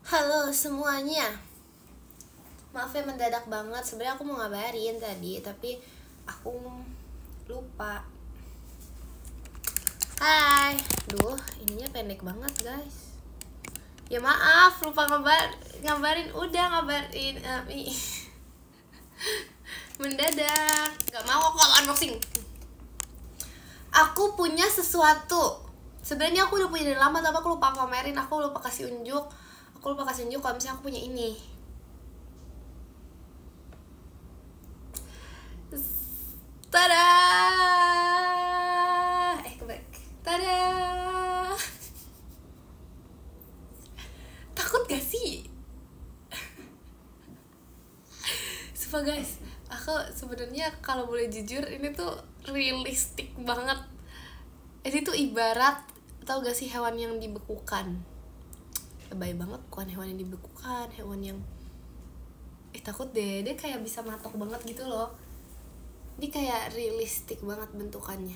Halo semuanya. Maaf ya mendadak banget. Sebenarnya aku mau ngabarin tadi, tapi aku lupa. Hai. Duh, ininya pendek banget, guys. Ya maaf, lupa ngabarin. Udah ngabarin mendadak. Gak mau aku unboxing. Aku punya sesuatu. Sebenarnya aku udah punya dari lama, tapi aku lupa pamerin. Aku lupa kasih unjuk kalau misalnya aku punya ini. Tada! Kebalik. Tada! Takut gak sih? Sumpah guys, aku sebenarnya kalau boleh jujur ini tuh realistik banget. Ini tuh ibarat, tau gak sih hewan yang dibekukan? Lebay banget, bukan hewan yang dibekukan, hewan yang takut deh, dia kayak bisa matok banget gitu loh. Ini kayak realistik banget bentukannya.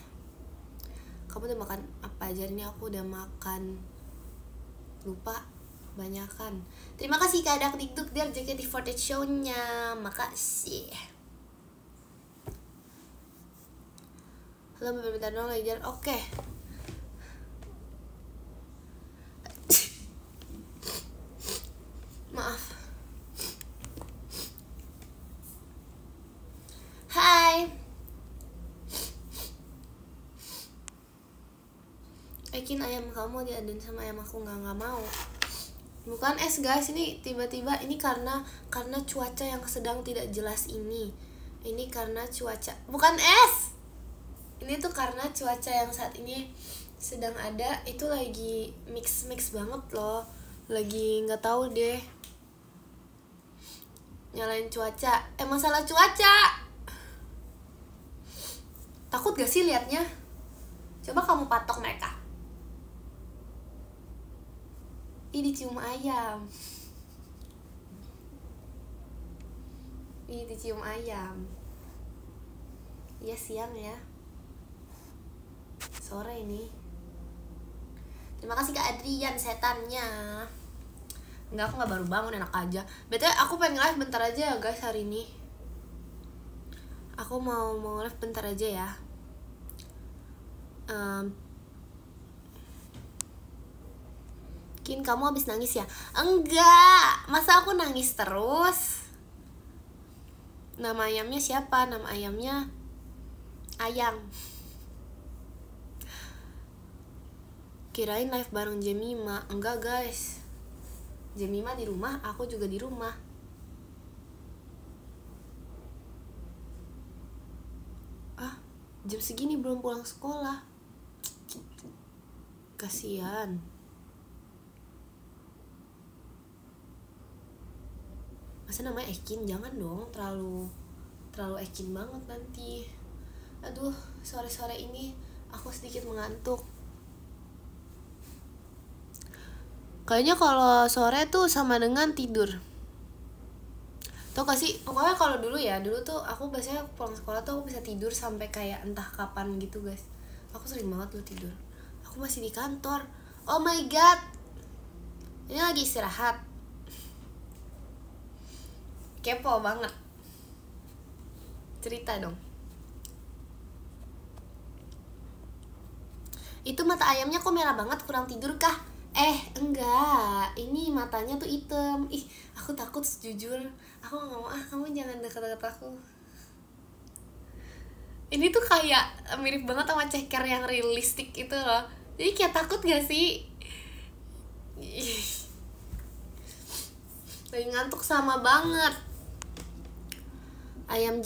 Kamu udah makan apa aja? Ini aku udah makan, lupa banyakan. Terima kasih Kak Dak Dikduk dari JKT48 show-nya. Makasih. Halo, minta dong lagi jalan. Oke. Maaf. Hai. Ekin, ayam kamu diadain sama ayam aku nggak mau. Bukan es guys, ini tiba-tiba ini karena cuaca yang sedang tidak jelas ini. Ini karena cuaca, bukan es. Ini tuh karena cuaca yang saat ini sedang ada itu lagi mix banget loh. Lagi nggak tahu deh. Nyalain cuaca. Masalah cuaca. Takut gak sih liatnya? Coba kamu patok mereka. Ih, dicium ayam. Ih, dicium ayam. Iya, siang ya. Sore ini. Terima kasih Kak Adrian setannya. Enggak, aku gak baru bangun, enak aja. BTW aku pengen live bentar aja ya guys hari ini. Aku mau live bentar aja ya. Kin, kamu habis nangis ya? Enggak, masa aku nangis terus? Nama ayamnya siapa? Nama ayamnya Ayam. Kirain live bareng Jemima. Enggak guys, Jemima di rumah, aku juga di rumah. Jam segini belum pulang sekolah. Kasian. Masa namanya Ekin? Jangan dong, terlalu Ekin banget nanti. Aduh, sore-sore ini aku sedikit mengantuk. Kayaknya kalau sore tuh sama dengan tidur. Tau gak sih, pokoknya kalau dulu tuh aku biasanya pulang sekolah tuh aku bisa tidur sampai kayak entah kapan gitu guys. Aku sering banget loh tidur. Aku masih di kantor. Oh my god, ini lagi istirahat. Kepo banget. Cerita dong. Itu mata ayamnya kok merah banget, kurang tidur kah? Enggak, ini matanya tuh hitam. Ih, aku takut sejujur. Aku gak mau, kamu jangan deket-deket aku. Ini tuh kayak mirip banget sama ceker yang realistik itu loh. Jadi kayak takut gak sih? Lagi ngantuk sama banget. Ayam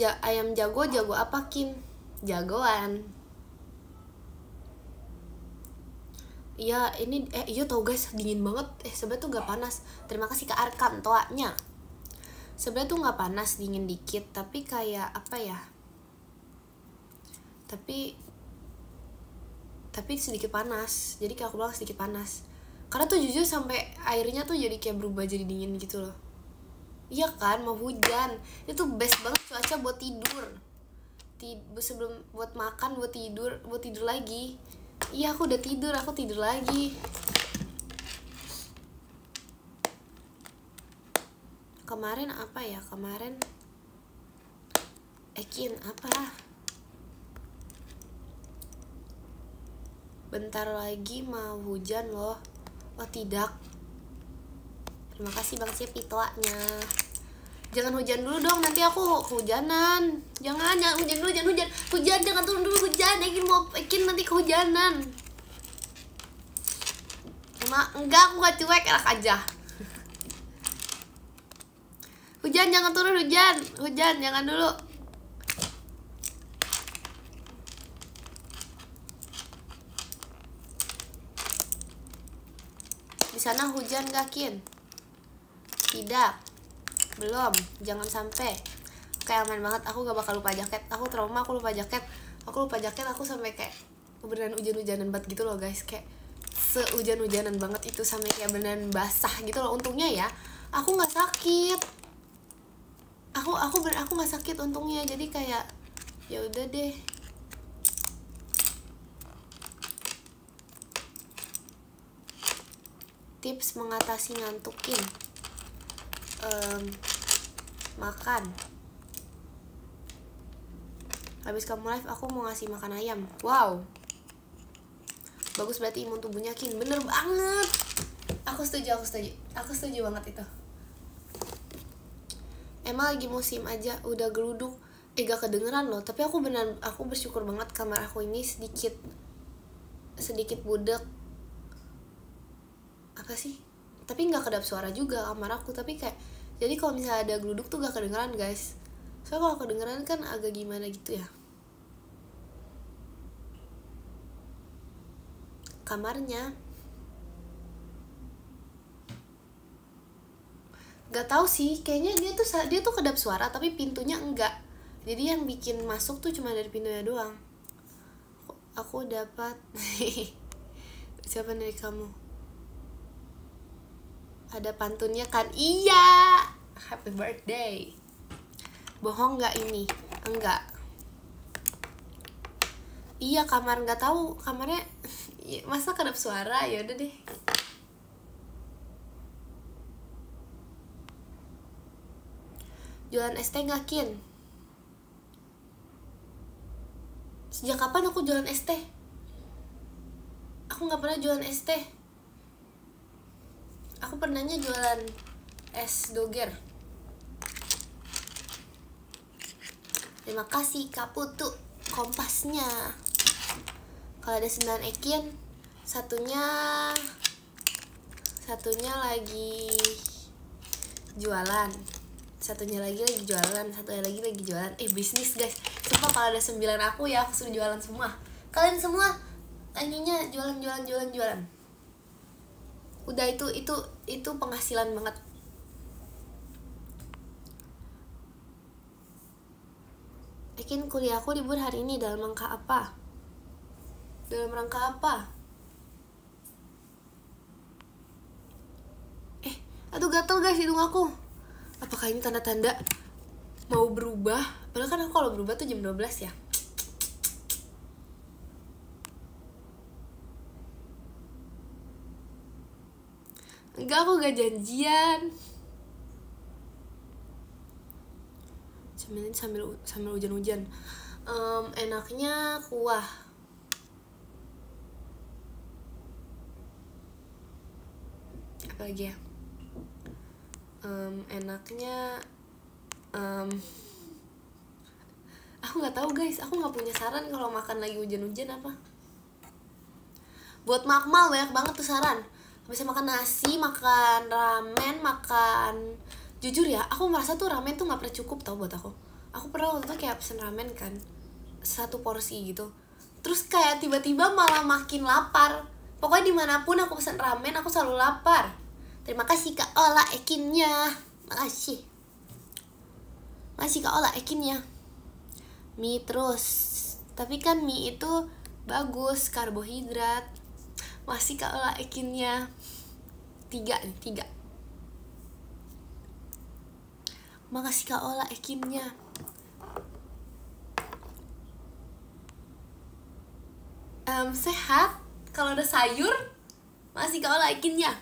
jago apa Kin? Jagoan. Iya, ini iya tau guys, dingin banget. Sebenernya tuh gak panas. Terima kasih ke Arkan toanya. Sebenernya tuh gak panas, dingin dikit, tapi kayak apa ya? Tapi sedikit panas. Jadi kayak aku bilang sedikit panas. Karena tuh jujur sampai airnya tuh jadi kayak berubah jadi dingin gitu loh. Iya kan, mau hujan. Itu best banget cuaca buat tidur. Sebelum buat makan, buat tidur lagi. Iya, aku udah tidur, aku tidur lagi. Kemarin apa ya? Kemarin Ekin apa? Bentar lagi mau hujan loh. Oh tidak. Terima kasih Bang Siap pitoanya. Jangan hujan dulu dong, nanti aku kehujanan. Jangan hujan dulu, jangan hujan. Hujan, jangan turun dulu hujan. Ekin nanti kehujanan. Enggak, aku gak cuek, enak aja. Hujan, jangan turun hujan. Hujan, jangan dulu. Di sana hujan gak, Kin? Tidak. Belum, jangan sampai. Kayak aman banget, aku gak bakal lupa jaket. Aku trauma, aku lupa jaket. Aku sampai kayak beneran hujan-hujanan banget gitu loh guys. Kayak sehujan-hujanan banget itu, sampai kayak beneran basah gitu loh. Untungnya ya, aku gak sakit. Aku gak sakit untungnya. Jadi kayak ya udah deh. Tips mengatasi ngantukin. Makan. Habis kamu live aku mau ngasih makan ayam. Wow, bagus, berarti imun tubuhnya Kin. Bener banget. Aku setuju banget itu. Emang lagi musim aja udah geluduk. Gak kedengeran loh. Tapi aku bersyukur banget kamar aku ini sedikit budek. Apa sih? Tapi gak kedap suara juga kamar aku. Tapi kayak, jadi kalau misalnya ada geluduk tuh gak kedengeran guys. Soalnya kalau kedengeran kan agak gimana gitu ya kamarnya. Gak tahu sih, kayaknya dia tuh kedap suara tapi pintunya enggak. Jadi yang bikin masuk tuh cuma dari pintunya doang. Aku dapat siapa dari kamu? Ada pantunnya kan? Iya. Happy birthday. Bohong nggak ini? Enggak. Iya, kamar nggak tahu kamarnya masa kedap suara. Ya udah deh. Jualan ST nggak, Kin? Sejak kapan aku jualan ST? Aku nggak pernah jualan ST. Aku pernahnya jualan es doger. Terima kasih Kak Putu kompasnya. Kalau ada 9 Ekin, satunya lagi jualan, satunya lagi jualan, satunya lagi jualan. Bisnis guys. Sumpah kalau ada 9 aku ya, aku suruh jualan semua. Kalian semua tanginya jualan. Udah itu penghasilan banget. Ekin, kuliahku libur hari ini dalam rangka apa? Aduh gatel guys hidung aku. Apakah ini tanda-tanda mau berubah? Padahal kan aku kalau berubah tuh jam 12 ya. Enggak, aku gak janjian. Sambil hujan-hujan. Enaknya kuah. Apa lagi ya? Enaknya aku nggak tahu guys. Aku nggak punya saran kalau makan lagi hujan-hujan apa. Buat Makmal banyak banget tuh saran. Bisa makan nasi, makan ramen, makan. Jujur ya, aku merasa tuh ramen tuh nggak pernah cukup tau buat aku. Aku pernah waktu itu kayak pesen ramen kan, 1 porsi gitu. Terus kayak tiba-tiba malah makin lapar. Pokoknya dimanapun aku pesen ramen, aku selalu lapar. Terima kasih Kak Ola Ekinnya. Makasih Kak Ola Ekinnya. Mie terus. Tapi kan mie itu bagus, karbohidrat. Masih Kak Ola Ekinnya. 3. Makasih Kak Ola Ekinnya. Sehat. Kalau ada sayur, masih Kak Ola Ekinnya.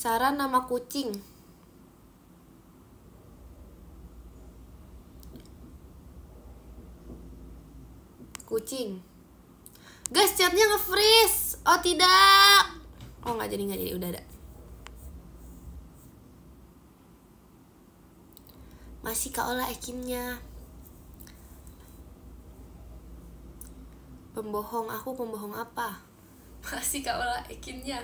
Sarah nama kucing. Kucing. Guys, chatnya nge-freeze. Oh tidak. Oh nggak jadi, udah ada. Masih Kak Ola ekinnya. Pembohong, aku pembohong apa? Masih Kak Ola ekinnya.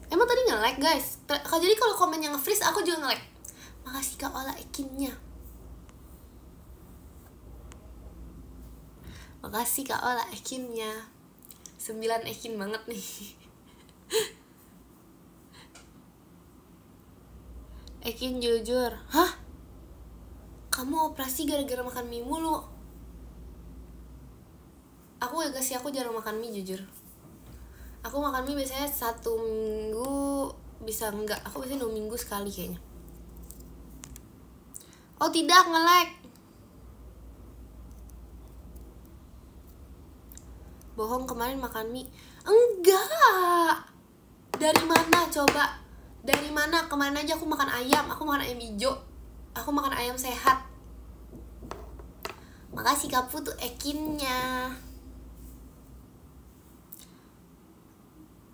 Emang tadi nge-like guys? Jadi kalau komennya nge-freeze aku juga nge-like. Makasih Kak Ola ekinnya. Makasih Kak Ola ekinnya. 9 ekin banget nih. Ekin jujur. Hah? Kamu operasi gara-gara makan mie mulu? Aku ya guys, aku jarang makan mie jujur. Aku makan mie biasanya 1 minggu, bisa enggak, aku biasanya 2 minggu sekali kayaknya. Oh tidak, nge-like. Bohong, kemarin makan mie. Enggak. Dari mana coba? Dari mana? Kemarin aja aku makan ayam. Aku makan ayam hijau. Aku makan ayam sehat. Makasih Kak Putu ekinnya.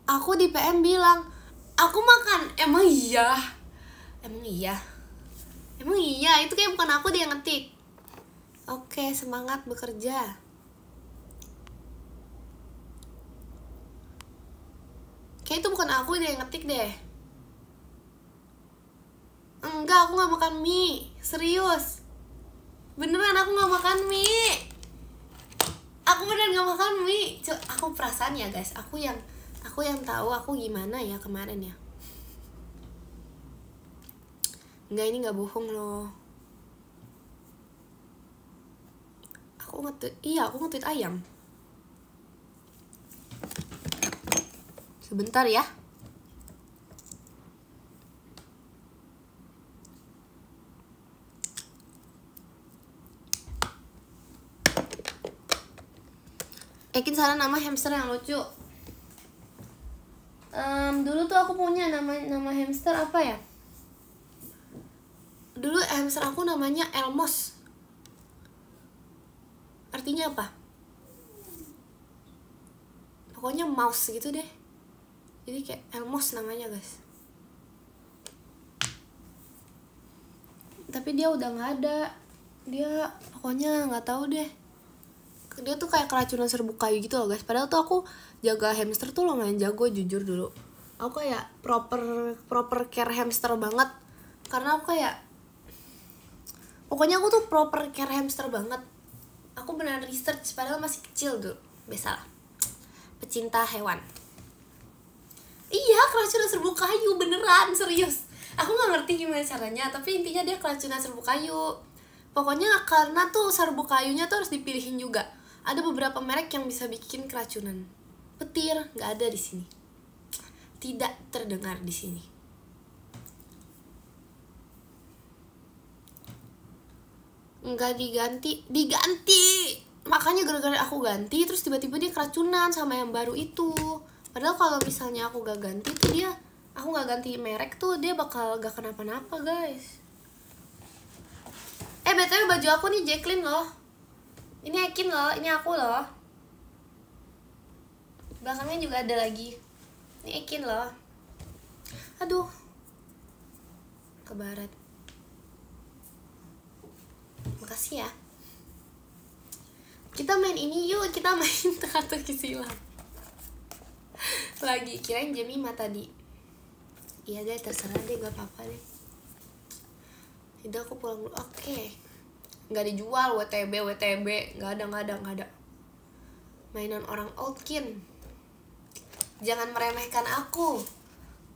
Aku di PM bilang, aku makan. Emang iya? Emang iya? Emang iya? Itu kayak bukan aku dia yang ngetik. Oke, semangat bekerja. Kayak itu bukan aku dia yang ngetik deh. Enggak, aku gak makan mie. Serius. Beneran aku gak makan mie. Aku beneran gak makan mie. Aku perasaan ya guys, aku yang tahu aku gimana ya kemarin ya. Enggak, ini gak bohong loh. Aku nge-tweet ayam. Sebentar ya. Ekin salah nama hamster yang lucu. Dulu tuh aku punya nama hamster apa ya? Dulu hamster aku namanya Elmos. Artinya apa? Pokoknya mouse gitu deh. Jadi kayak Elmos namanya guys. Tapi dia udah nggak ada. Dia pokoknya nggak tahu deh. Dia tuh kayak keracunan serbuk kayu gitu loh guys. Padahal tuh aku jaga hamster tuh lumayan jago jujur dulu. Aku kayak proper care hamster banget. Karena aku kayak, pokoknya aku tuh proper care hamster banget. Aku beneran research padahal masih kecil dulu. Biasalah, pecinta hewan. Iya, keracunan serbuk kayu beneran, serius. Aku nggak ngerti gimana caranya, tapi intinya dia keracunan serbuk kayu. Pokoknya karena tuh serbuk kayunya tuh harus dipilihin juga. Ada beberapa merek yang bisa bikin keracunan. Petir nggak ada di sini. Tidak terdengar di sini. Nggak diganti. Makanya gara-gara aku ganti, terus tiba-tiba dia keracunan sama yang baru itu. Padahal kalau misalnya aku gak ganti tuh aku gak ganti merek tuh dia bakal gak kenapa-napa guys. BTW baju aku nih Jacqueline loh. Ini Ekin loh, ini aku loh. Belakangnya juga ada lagi. Ini Ekin loh. Aduh, ke barat. Makasih ya. Kita main ini yuk, kita main teka-teki silang. Lagi kirain Jemima tadi. Iya deh, terserah deh, gak apa-apa deh. Udah aku pulang dulu. Oke. Nggak dijual WTB. Nggak ada. Mainan orang oldkin. Jangan meremehkan aku.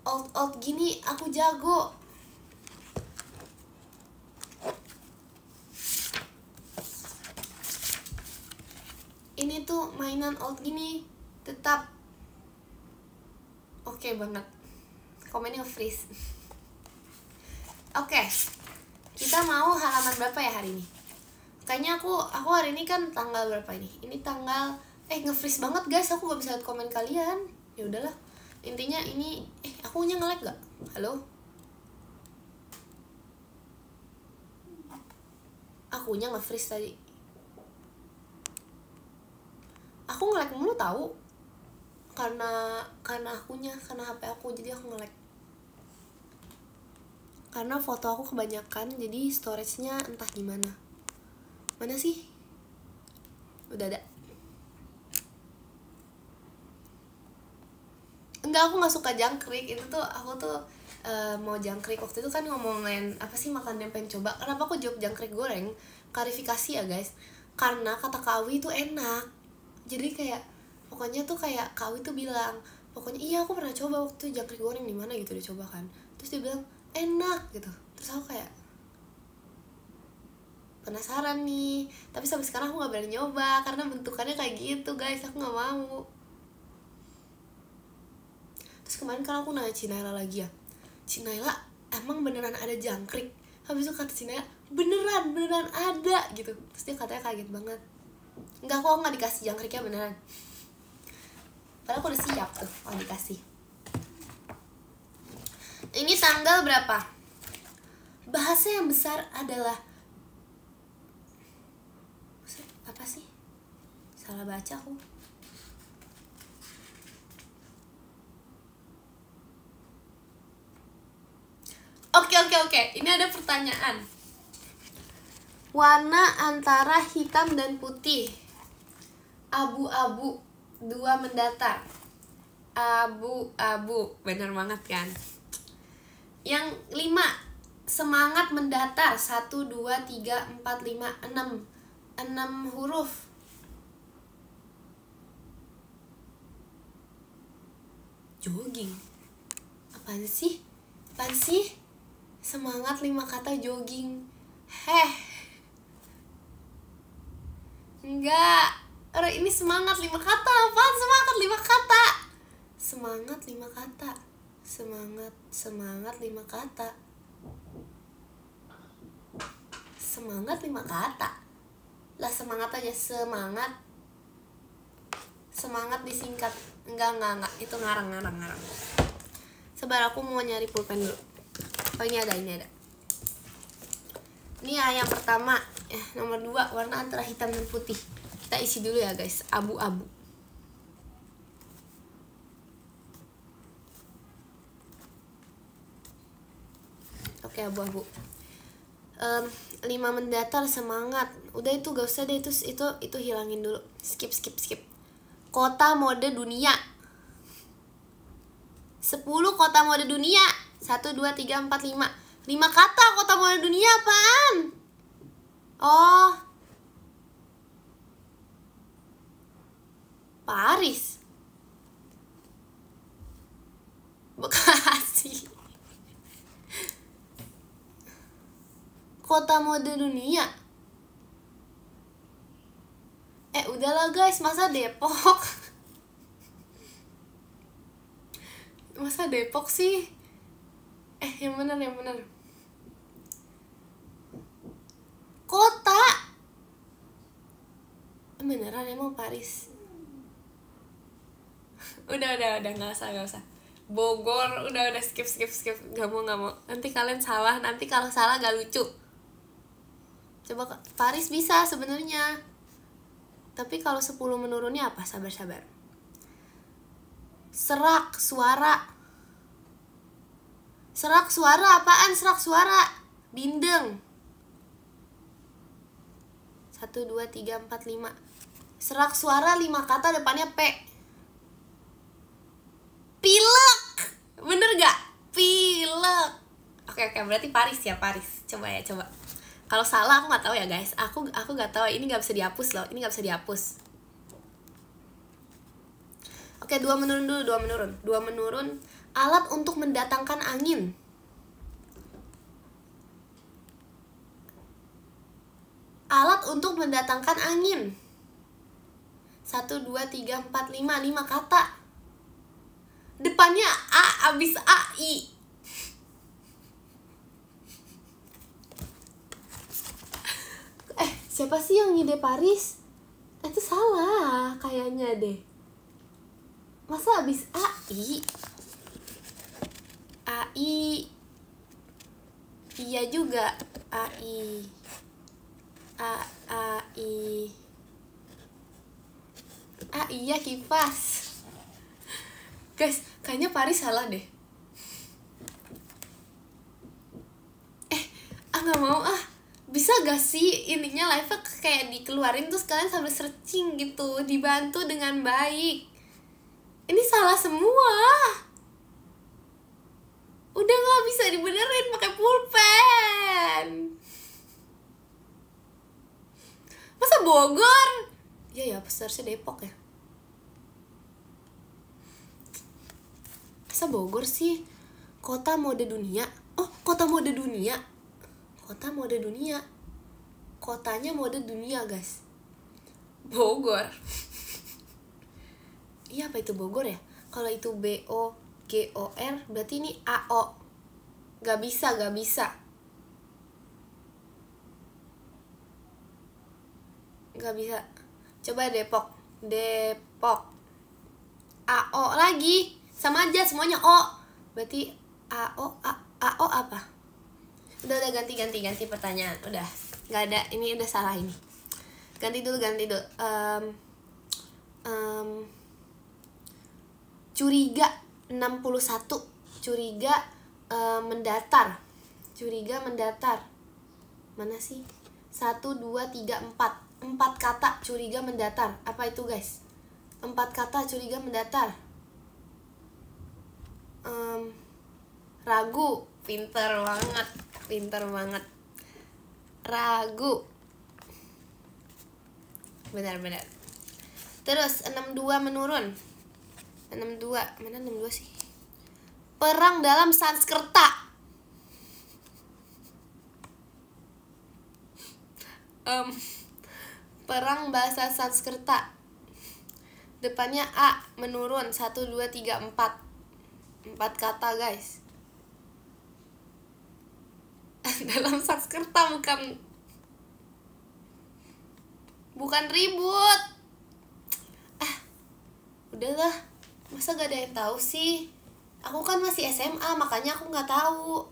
Old gini aku jago. Ini tuh mainan old gini tetap oke banget. Komennya freeze. Oke. Kita mau halaman berapa ya hari ini? Kayaknya aku hari ini kan tanggal berapa ini? Ini tanggal nge-freeze banget guys, aku gak bisa lihat komen kalian. Ya udahlah. Intinya ini akunya nge-lag gak? Halo? Akunya nge-freeze tadi. Aku nge-lag mulu tahu. Karena akunya, karena HP aku, jadi aku nge-lag. Karena foto aku kebanyakan, jadi storage-nya entah gimana. Mana sih? Udah ada. Enggak, aku gak suka jangkrik. Itu tuh aku tuh mau jangkrik. Waktu itu kan ngomongin apa sih makanan yang pengen coba. Kenapa aku jawab jangkrik goreng? Klarifikasi ya guys. Karena kata Kak Awi itu enak. Jadi kayak pokoknya tuh kayak Kak Awi tuh bilang, pokoknya iya aku pernah coba waktu jangkrik goreng di mana gitu, dia coba kan. Terus dia bilang enak gitu. Terus aku kayak penasaran nih, tapi sampai sekarang aku gak berani nyoba karena bentukannya kayak gitu guys, aku gak mau. Terus kemarin kan aku nanya Cinaila lagi ya, Cinaila emang beneran ada jangkrik? Habis itu kata Cinaila beneran ada gitu. Terus dia katanya kaget banget. Enggak, aku gak dikasih jangkriknya beneran, padahal aku udah siap tuh kalau dikasih. Ini tanggal berapa? Bahasa yang besar adalah apa sih? Salah baca aku. Oke. Ini ada pertanyaan. Warna antara hitam dan putih. Abu-abu, 2 mendatar. Abu-abu, bener banget kan? Yang 5, semangat mendatar. 1, 2, 3, 4, 5, 6 huruf. Jogging. Apaan sih? Semangat 5 kata jogging. Enggak. Ini semangat 5 kata. Apaan semangat 5 kata? Semangat 5 kata. Semangat 5 kata. Semangat 5 kata. Lah semangat aja, semangat. Semangat disingkat. Enggak. Itu ngarang. Sabar, aku mau nyari pulpen dulu. Oh, ini ada. Ini ya yang pertama. Nomor 2, warna antara hitam dan putih. Kita isi dulu ya guys. Abu-abu. Oke, abu-abu. 5 mendatar, semangat. Udah itu gak usah deh, itu hilangin dulu. Skip. Kota mode dunia. 10 kota mode dunia. 1, 2, 3, 4, 5 kata kota mode dunia apaan? Oh, Paris, Bekasi. Kota mode dunia. Udahlah guys, masa Depok? Masa Depok sih? Yang bener. Kota. Beneran emang Paris. Udah, nggak usah. Bogor, udah skip. Gak mau. Nanti kalian salah. Nanti kalau salah gak lucu. Coba Paris bisa sebenarnya. Tapi kalau 10 menurunnya apa? Sabar. Serak suara. Apaan serak suara? Bindeng. 1, 2, 3, 4, 5. Serak suara 5 kata, depannya P. Pilek. Bener gak? Pilek. Oke, berarti Paris ya, Paris. Coba. Kalau salah aku gak tahu ya guys. Aku gak tahu. Ini gak bisa dihapus loh. Oke, 2 menurun dulu. 2 menurun. Alat untuk mendatangkan angin. Alat untuk mendatangkan angin. 1, 2, 3, 4, 5 kata. Depannya A, abis AI. Siapa sih yang ngide Paris? Itu salah kayaknya deh. Masa abis AI? AI. Iya juga. AI. AI. Iya kipas. Guys, kayaknya Paris salah deh. Nggak mau ah. Bisa gak sih ininya live kayak dikeluarin terus kalian sambil searching gitu, dibantu dengan baik. Ini salah semua. Udah nggak bisa dibenerin pakai pulpen. Masa Bogor? Ya seharusnya Depok ya. Masa Bogor sih? Kota mode dunia. Oh, kota mode dunia. Kota mode dunia. Kotanya mode dunia, guys. Bogor. Iya, apa itu Bogor ya? Kalau itu BOGOR berarti ini AO. Gak bisa. Gak bisa. Coba Depok. AO lagi. Sama aja semuanya O. Berarti AO apa? Udah ganti pertanyaan. Udah nggak ada, ini udah salah ini. Ganti dulu. Curiga 61. Curiga mendatar. Mana sih? 1, 2, 3, 4. 4 kata curiga mendatar. Apa itu, guys? 4 kata curiga mendatar. Ragu. Pinter banget. Ragu. Benar. Terus 62 menurun. 62. Mana 62 sih? Perang dalam Sanskerta. Perang bahasa Sanskerta. Depannya A, menurun. 1, 2, 3, 4. 4 kata, guys. Dalam Sanskerta bukan ribut. Udahlah, masa gak ada yang tahu sih? Aku kan masih SMA, makanya aku nggak tahu.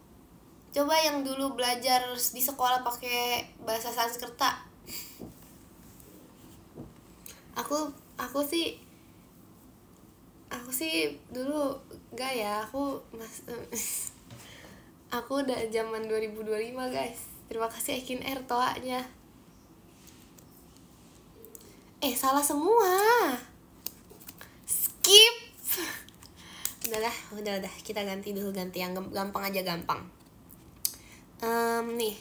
Coba yang dulu belajar di sekolah pakai bahasa Sanskerta. Aku sih dulu gak ya, aku udah zaman 2025, guys. Terima kasih Ekin R toanya. Salah semua. Skip. Udah. Kita ganti yang gampang aja, gampang. Nih.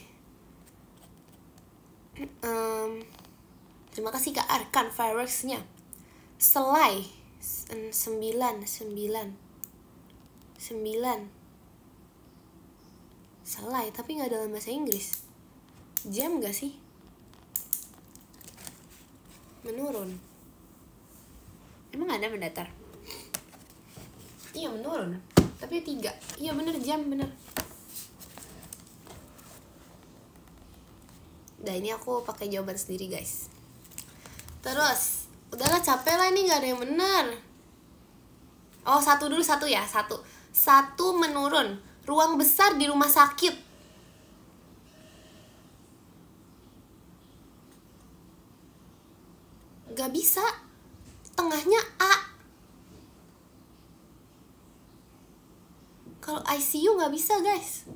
Terima kasih Kak Arkan fireworks-nya. Selai 9. Selai, tapi nggak dalam bahasa Inggris. Jam nggak sih? Menurun. Emang ada mendatar? Iya, menurun. Tapi 3. Iya bener, jam bener. Nah, ini aku pakai jawaban sendiri, guys. Terus, udahlah capek lah, ini nggak ada yang bener. Oh, 1 dulu, 1 ya, 1 menurun. Ruang besar di rumah sakit. Gak bisa. Tengahnya A. Kalau ICU gak bisa, guys.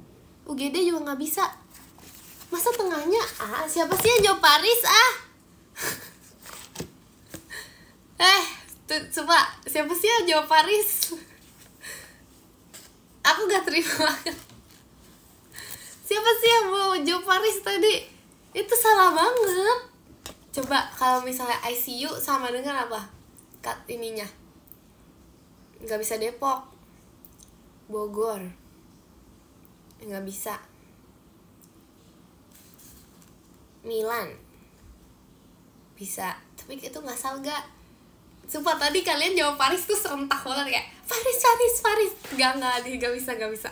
UGD juga gak bisa. Masa tengahnya A? Siapa sih yang jawab Paris, coba, siapa sih yang jawab Paris? Aku gak terima banget. Siapa sih yang mau jawab Paris tadi? Itu salah banget. Coba kalau misalnya ICU sama dengan apa? Kat ininya. Gak bisa Depok. Bogor. Gak bisa. Milan. Bisa. Tapi itu ngasal gak? Sumpah tadi kalian jawab Paris tuh serentak banget ya. Paris. Gak bisa.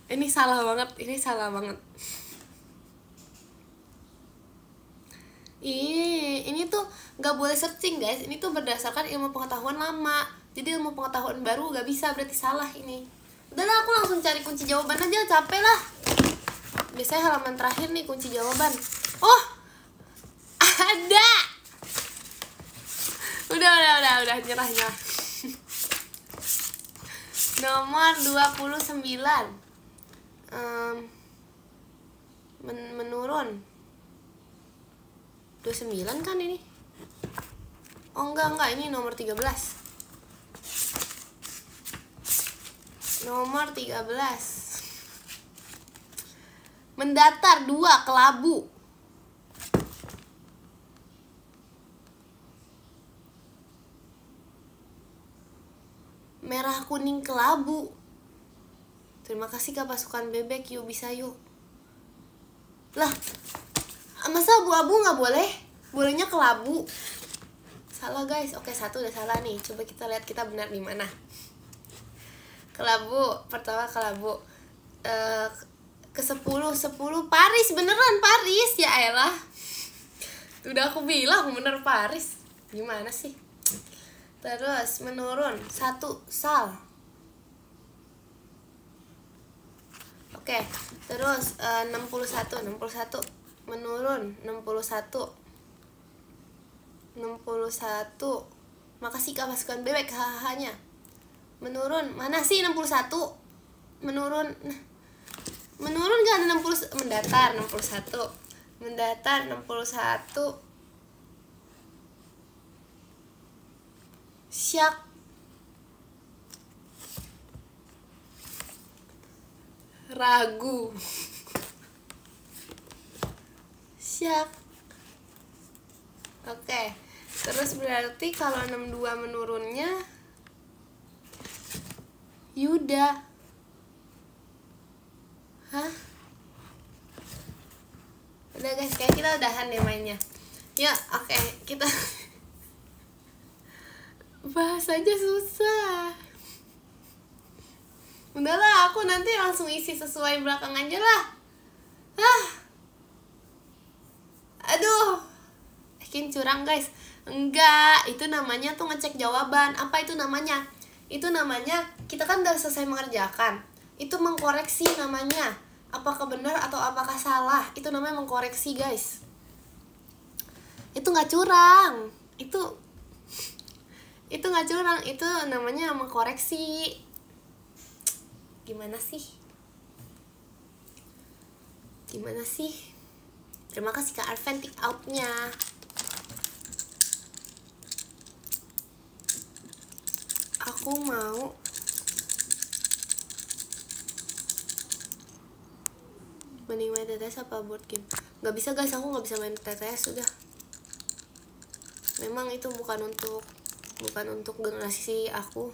Ini salah banget. Ini tuh gak boleh searching, guys. Ini tuh berdasarkan ilmu pengetahuan lama. Jadi ilmu pengetahuan baru gak bisa, berarti salah ini. Udah lah, aku langsung cari kunci jawaban aja, capek lah. Biasanya halaman terakhir nih kunci jawaban. Oh, ada. Udah, nyerah. Nomor 29. Menurun. 29 kan ini? Oh enggak, ini nomor 13. Nomor 13. Mendatar 2 kelabu. Merah kuning kelabu. Terima kasih Kak pasukan bebek, yuk bisa yuk. Lah, masa abu-abu nggak boleh? Bolehnya kelabu. Salah guys. Oke, 1 udah salah nih. Coba kita lihat kita benar di mana. Kelabu, pertama kelabu. Ke 10 Paris, beneran Paris, ya elah. Udah aku bilang bener Paris. Gimana sih? Terus menurun 1 sal. Oke, terus 61 menurun 61. Makasih Kak pasukan bebek hahanya. Menurun, mana sih 61? Menurun gak ada 60, mendatar 61. Syak. Ragu. Syak. Oke. Terus berarti kalau 62 menurunnya Yuda. Hah? Udah guys, kayak kita udahan deh mainnya. Ya, oke, kita bahas aja susah. Udahlah, aku nanti langsung isi sesuai belakang aja lah. Aduh, bikin curang guys. Enggak, itu namanya tuh ngecek jawaban. Apa itu namanya? Itu namanya, kita kan udah selesai mengerjakan. Itu mengkoreksi namanya. Apakah benar atau apakah salah. Itu namanya mengkoreksi guys. Itu gak curang. Itu gak curang. Itu namanya mengkoreksi. Gimana sih? Terima kasih Kak Arven take out-nya. Aku mau mending main TTS apa board game? Gak bisa guys, aku gak bisa main TTS sudah. Memang itu bukan untuk generasi aku.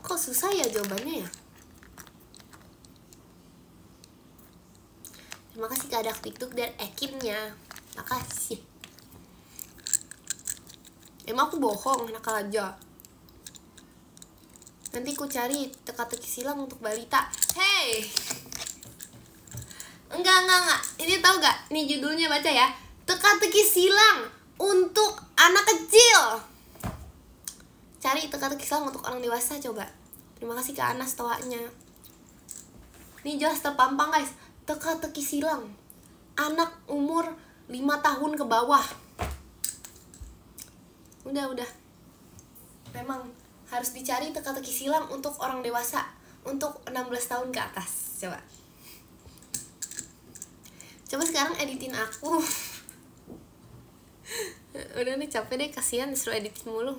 Kok susah ya jawabannya ya? Terima kasih Kak Dak TikTok dan Ekinnya. Makasih. Emang aku bohong, nakal aja. Nanti ku cari teka-teki silang untuk balita. Hey, enggak. Ini tahu gak? Nih judulnya baca ya. Teka-teki silang untuk anak kecil. Cari teka-teki silang untuk orang dewasa coba. Terima kasih Kak Anas tawanya. Ini jelas terpampang guys. Teka-teki silang anak umur 5 tahun ke bawah. Udah. Memang harus dicari teka-teki silang untuk orang dewasa, untuk 16 tahun ke atas. Coba sekarang editin aku. Udah nih capek deh, kasihan disuruh editin mulu.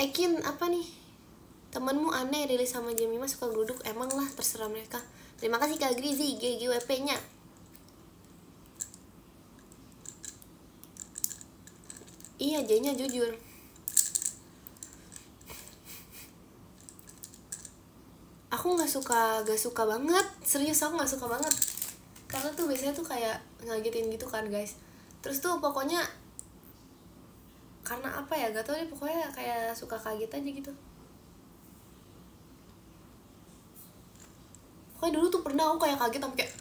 Ekin apa nih? Temenmu aneh, rilis sama Jemima suka geruduk. Emang lah, terserah mereka. Terima kasih Kak Grizi GGWP-nya. Iya, J-nya jujur. Aku gak suka banget. Serius, aku gak suka banget. Karena tuh biasanya tuh kayak ngagetin gitu kan guys. Terus tuh pokoknya karena apa ya, gak tau deh, pokoknya kayak suka kaget aja gitu. Pokoknya dulu tuh pernah aku kayak kaget sampai kayak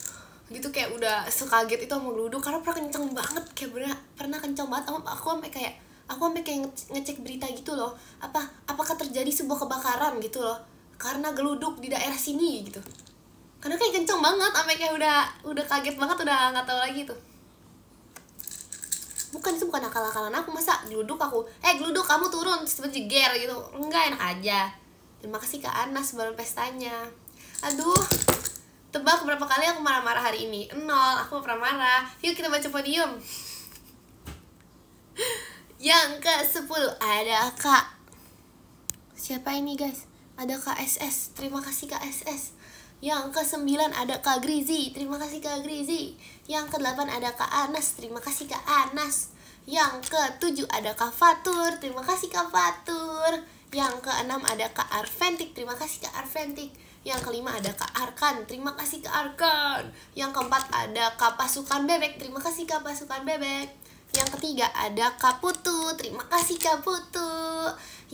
gitu, kayak udah sekaget itu sama geruduk karena pernah kenceng banget, kayak pernah kenceng banget. Aku sampai kayak Aku sampai kayak ngecek berita gitu loh, apakah terjadi sebuah kebakaran gitu loh karena geluduk di daerah sini gitu. Karena kayak kenceng banget, sampai kayak udah kaget banget, udah nggak tahu lagi tuh. Itu bukan akal-akalan aku, masa geluduk aku, geluduk kamu turun, terus jeger gitu, enggak, enak aja. Terima kasih Kak Anas balon pestanya. Aduh, tebak berapa kali aku marah-marah hari ini? 0, aku gak pernah marah. Yuk kita baca podium. Yang ke-10 ada Kak, siapa ini guys? Ada Kak SS, terima kasih Kak SS. Yang ke-9 ada Kak Grizi, terima kasih Kak Grizi. Yang ke-8 ada Kak Anas, terima kasih Kak Anas. Yang ke-7 ada Kak Fatur, terima kasih Kak Fatur. Yang ke-6 ada Kak Arventik, terima kasih Kak Arventik. Yang ke-5 ada Kak Arkan, terima kasih Kak Arkan. Yang ke-4 ada Kak Pasukan Bebek, terima kasih Kak Pasukan Bebek. Yang ketiga ada Kak Putu, terima kasih Kak Putu.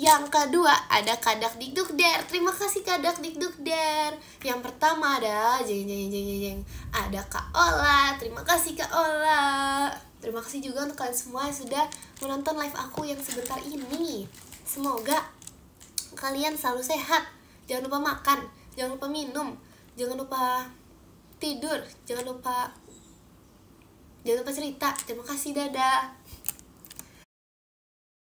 Yang kedua ada Kak Dakdikdukder, terima kasih Kak Dakdikdukder. Yang pertama ada ada Kak Ola, terima kasih Kak Ola. Terima kasih juga untuk kalian semua yang sudah menonton live aku yang sebentar ini. Semoga kalian selalu sehat, jangan lupa makan, jangan lupa minum, jangan lupa tidur, jangan lupa cerita. Terima kasih, dadah.